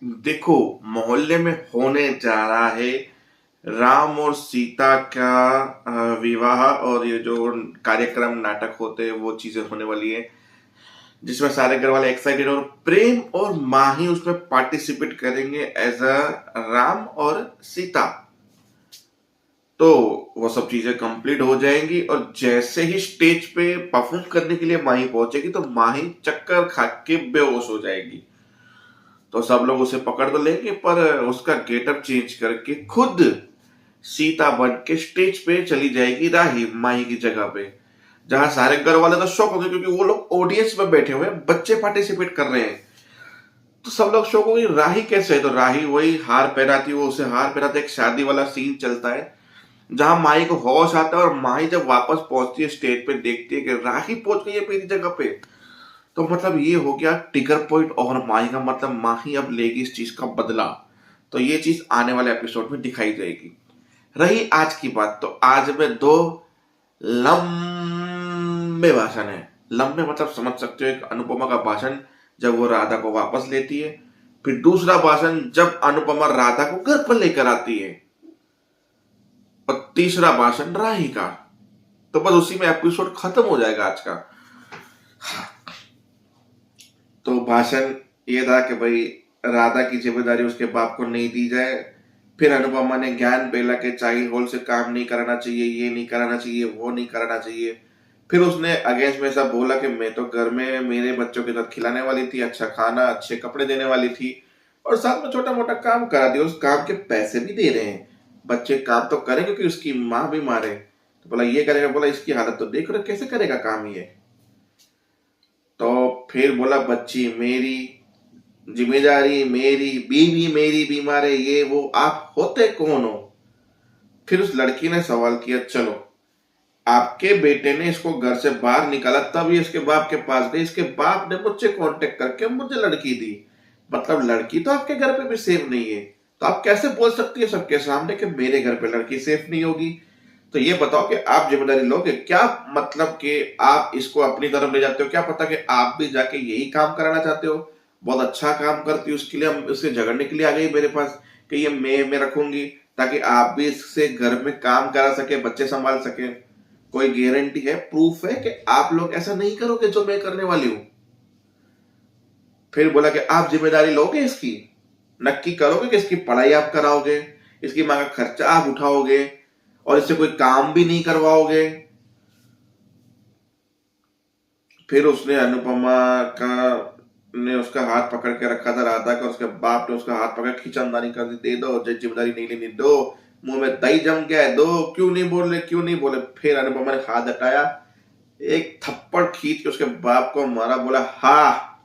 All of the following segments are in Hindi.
देखो, मोहल्ले में होने जा रहा है राम और सीता का विवाह, और ये जो कार्यक्रम नाटक होते हैं वो चीजें होने वाली है, जिसमें सारे घर वाले एक्साइटेड, और प्रेम और माही उसमें पार्टिसिपेट करेंगे एज अ राम और सीता। तो वो सब चीजें कंप्लीट हो जाएंगी, और जैसे ही स्टेज पे परफॉर्म करने के लिए माही पहुंचेगी तो माही चक्कर खा के बेहोश हो जाएगी। तो सब लोग उसे पकड़ तो लेंगे, पर उसका गेटअप चेंज करके खुद सीता बन के स्टेज पे चली जाएगी राही माही की जगह पे। जहां सारे घर वाले तो शौक हो गए, क्योंकि वो लोग ऑडियंस में बैठे हुए हैं, बच्चे पार्टिसिपेट कर रहे हैं। तो सब लोग शौक हो गए, राही कैसे है? तो राही वही हार पहनाती, वो उसे हार पहनाते, एक शादी वाला सीन चलता है जहां माही को होश आता है, और माही जब वापस पहुंचती है स्टेज पे, देखती है कि राही पहुंच गई है मेरी जगह पे। तो मतलब ये हो गया टिगर पॉइंट, और माही का मतलब माही अब लेगी इस चीज का बदला। तो ये चीज आने वाले एपिसोड में दिखाई जाएगी। रही आज की बात, तो आज में दो लंबे भाषण है। लंबे मतलब समझ सकते हो, एक अनुपमा का भाषण जब वो राधा को वापस लेती है, फिर दूसरा भाषण जब अनुपमा राधा को घर पर लेकर आती है, और तीसरा भाषण राही का। तो बस उसी में एपिसोड खत्म हो जाएगा आज का। तो भाषण ये था कि भाई राधा की जिम्मेदारी उसके बाप को नहीं दी जाए। फिर अनुपमा ने ज्ञान पेला के चाइल्ड होल से काम नहीं कराना चाहिए, ये नहीं कराना चाहिए, वो नहीं कराना चाहिए। फिर उसने अगेंस्ट में ऐसा बोला कि मैं तो घर में मेरे बच्चों के साथ खिलाने वाली थी, अच्छा खाना अच्छे कपड़े देने वाली थी, और साथ में छोटा मोटा काम करा दिया, उस काम के पैसे भी दे रहे हैं। बच्चे काम तो करें क्योंकि उसकी माँ भी मारे। तो बोला ये करेगा, बोला इसकी हालत तो देख रहे हो, कैसे करेगा काम ये। तो फिर बोला बच्ची मेरी, जिम्मेदारी मेरी, बीवी मेरी बीमार है, ये वो, आप होते कौन हो? फिर उस लड़की ने सवाल किया, चलो आपके बेटे ने इसको घर से बाहर निकाला, तब ये इसके बाप के पास गई, इसके बाप ने मुझसे कांटेक्ट करके मुझे लड़की दी, मतलब लड़की तो आपके घर पे भी सेफ नहीं है। तो आप कैसे बोल सकती है सबके सामने कि मेरे घर पे लड़की सेफ नहीं होगी? तो ये बताओ कि आप जिम्मेदारी लोगे क्या? मतलब कि आप इसको अपनी तरफ ले जाते हो, क्या पता कि आप भी जाके यही काम कराना चाहते हो? बहुत अच्छा काम करती हो, उसके लिए हम उससे झगड़ने के लिए आ गई मेरे पास कि ये मैं रखूंगी, ताकि आप भी इससे घर में काम करा सके, बच्चे संभाल सके। कोई गारंटी है, प्रूफ है कि आप लोग ऐसा नहीं करोगे जो मैं करने वाली हूं? फिर बोला कि आप जिम्मेदारी लोगे इसकी, नक्की करोगे कि इसकी पढ़ाई आप कराओगे, इसकी माँ का खर्चा आप उठाओगे, और इससे कोई काम भी नहीं करवाओगे? फिर उसने अनुपमा का ने उसका हाथ पकड़ के रखा था राधा का, उसके बाप ने उसका हाथ पकड़ खींचतानी कर दी, दे दो, जिम्मेदारी नहीं लेनी, दो, मुंह में दही जम गया है, दो, क्यों नहीं बोले, क्यों नहीं बोले? फिर अनुपमा ने हाथ हटाया, एक थप्पड़ खींच के उसके बाप को मारा, बोला हाँ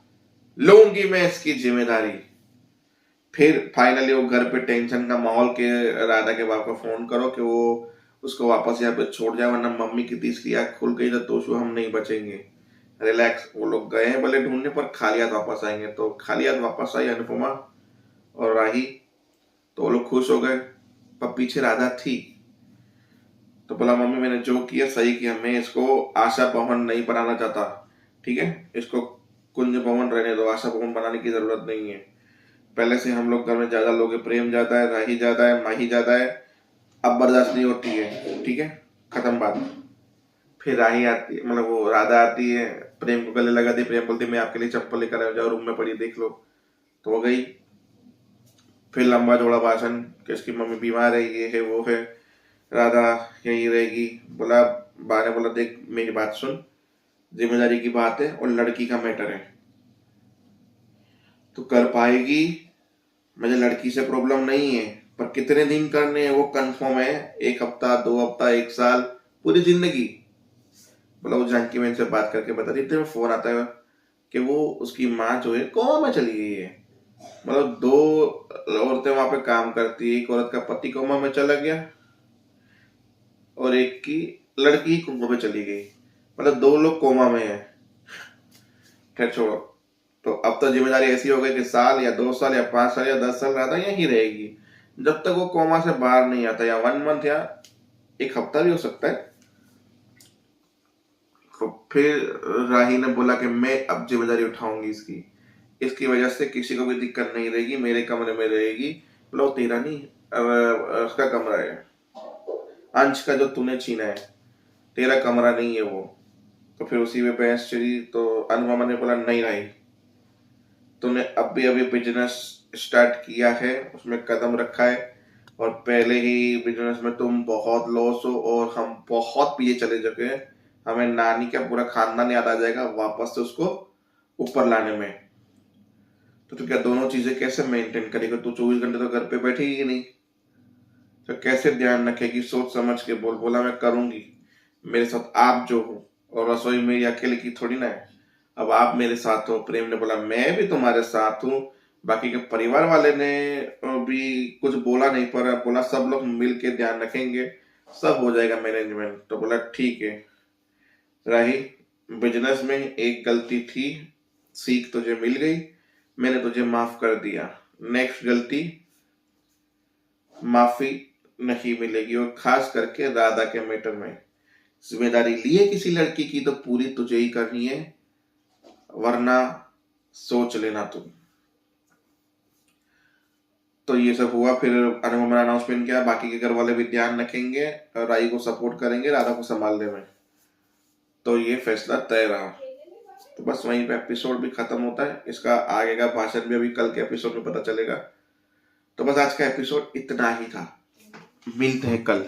लूंगी मैं इसकी जिम्मेदारी। फिर फाइनली वो घर पे टेंशन का माहौल के राधा के बाप को फोन करो कि वो उसको वापस यहाँ पे छोड़ जाए, वरना मम्मी की तीसरी आंख खुल गई तो तोशु हम नहीं बचेंगे। रिलैक्स, वो लोग गए हैं भले ढूंढने, पर खाली हाथ वापस आएंगे। तो खाली हाथ वापस आई अनुपमा और राही, तो वो लोग खुश हो गए, पर पीछे राधा थी। तो बोला मम्मी मैंने जो किया सही किया, मैं इसको आशा भवन नहीं बनाना चाहता, ठीक है, इसको कुंज भवन रहने दो, आशा भवन बनाने की जरूरत नहीं है। पहले से हम लोग घर में ज्यादा लोग हैं, प्रेम ज्यादा है, राही ज्यादा है, माही ज्यादा है, अब बर्दाश्त नहीं होती है, ठीक है, खत्म बात। फिर राही आती है, मतलब वो राधा आती है, प्रेम को गले लगाती है, प्रेम बोलती है मैं आपके लिए चप्पल लेकर आ जाओ, रूम में पड़ी देख लो। तो वो गई। फिर लंबा जोड़ा भाषण कि इसकी मम्मी बीमार है, ये है वो है, राधा यही रहेगी। बोला, बा ने बोला देख मेरी बात सुन, जिम्मेदारी की बात है और लड़की का मैटर है, तो कर पाएगी, मुझे लड़की से प्रॉब्लम नहीं है, पर कितने दिन करने हैं वो कंफर्म है, एक हफ्ता, 2 हफ्ता, 1 साल, पूरी जिंदगी? बोला वो जानकी मैंने से बात करके बता दी, इतने फोन आता है कि वो उसकी माँ जो है कोमा में चली गई है। मतलब दो औरतें वहां पे काम करती है, एक औरत का पति कोमा में चला गया और एक की लड़की कोमा में चली गई, मतलब दो लोग कोमा में है। खैर छोड़ो। तो अब तो जिम्मेदारी ऐसी हो गई कि साल या 2 साल या 5 साल या 10 साल रहता यहीं रहेगी, जब तक वो कोमा से बाहर नहीं आता, या 1 मंथ या एक हफ्ता भी हो सकता है। तो फिर राही ने बोला कि मैं अब जिम्मेदारी उठाऊंगी इसकी, इसकी वजह से किसी को भी दिक्कत नहीं रहेगी, मेरे कमरे में रहेगी। बोला वो तेरा नहीं, उसका कमरा है, अंश का जो तूने छीना है, तेरा कमरा नहीं है वो। तो फिर उसी में बहस चली। तो अनुपमा ने बोला नहीं भाई, तूने अभी अभी बिजनेस स्टार्ट किया है, उसमें कदम रखा है, और पहले ही बिजनेस में तुम बहुत लॉस हो और हम बहुत पीछे चले चुके हैं। हमें नानी का पूरा खानदान याद आ जाएगा वापस से उसको ऊपर लाने में। तो तू क्या दोनों चीजें कैसे मेंटेन करेगी? तू 24 घंटे तो घर पे बैठेगी ही नहीं, तो कैसे ध्यान रखेगी? सोच समझ के बोल। बोला मैं करूंगी, मेरे साथ आप जो हो, और रसोई मेरी अकेले की थोड़ी ना है, अब आप मेरे साथ हो। प्रेम ने बोला मैं भी तुम्हारे साथ हूँ। बाकी के परिवार वाले ने भी कुछ बोला नहीं, पर बोला सब लोग मिल के ध्यान रखेंगे, सब हो जाएगा मैनेजमेंट। तो बोला ठीक है। रही बिजनेस में एक गलती थी, सीख तुझे मिल गई, मैंने तुझे माफ कर दिया। नेक्स्ट गलती माफी नहीं मिलेगी, और खास करके राधा के मैटर में जिम्मेदारी लिए किसी लड़की की तो पूरी तुझे ही करनी है, वरना सोच लेना तुम। तो ये सब हुआ। फिर अनुपमा ने अनाउंसमेंट किया बाकी के घर वाले भी ध्यान रखेंगे, राई को सपोर्ट करेंगे राधा को संभालने में। तो ये फैसला तय रहा। तो बस वहीं पे एपिसोड भी खत्म होता है। इसका आगे का भाषण भी अभी कल के एपिसोड में पता चलेगा। तो बस आज का एपिसोड इतना ही था, मिलते हैं कल।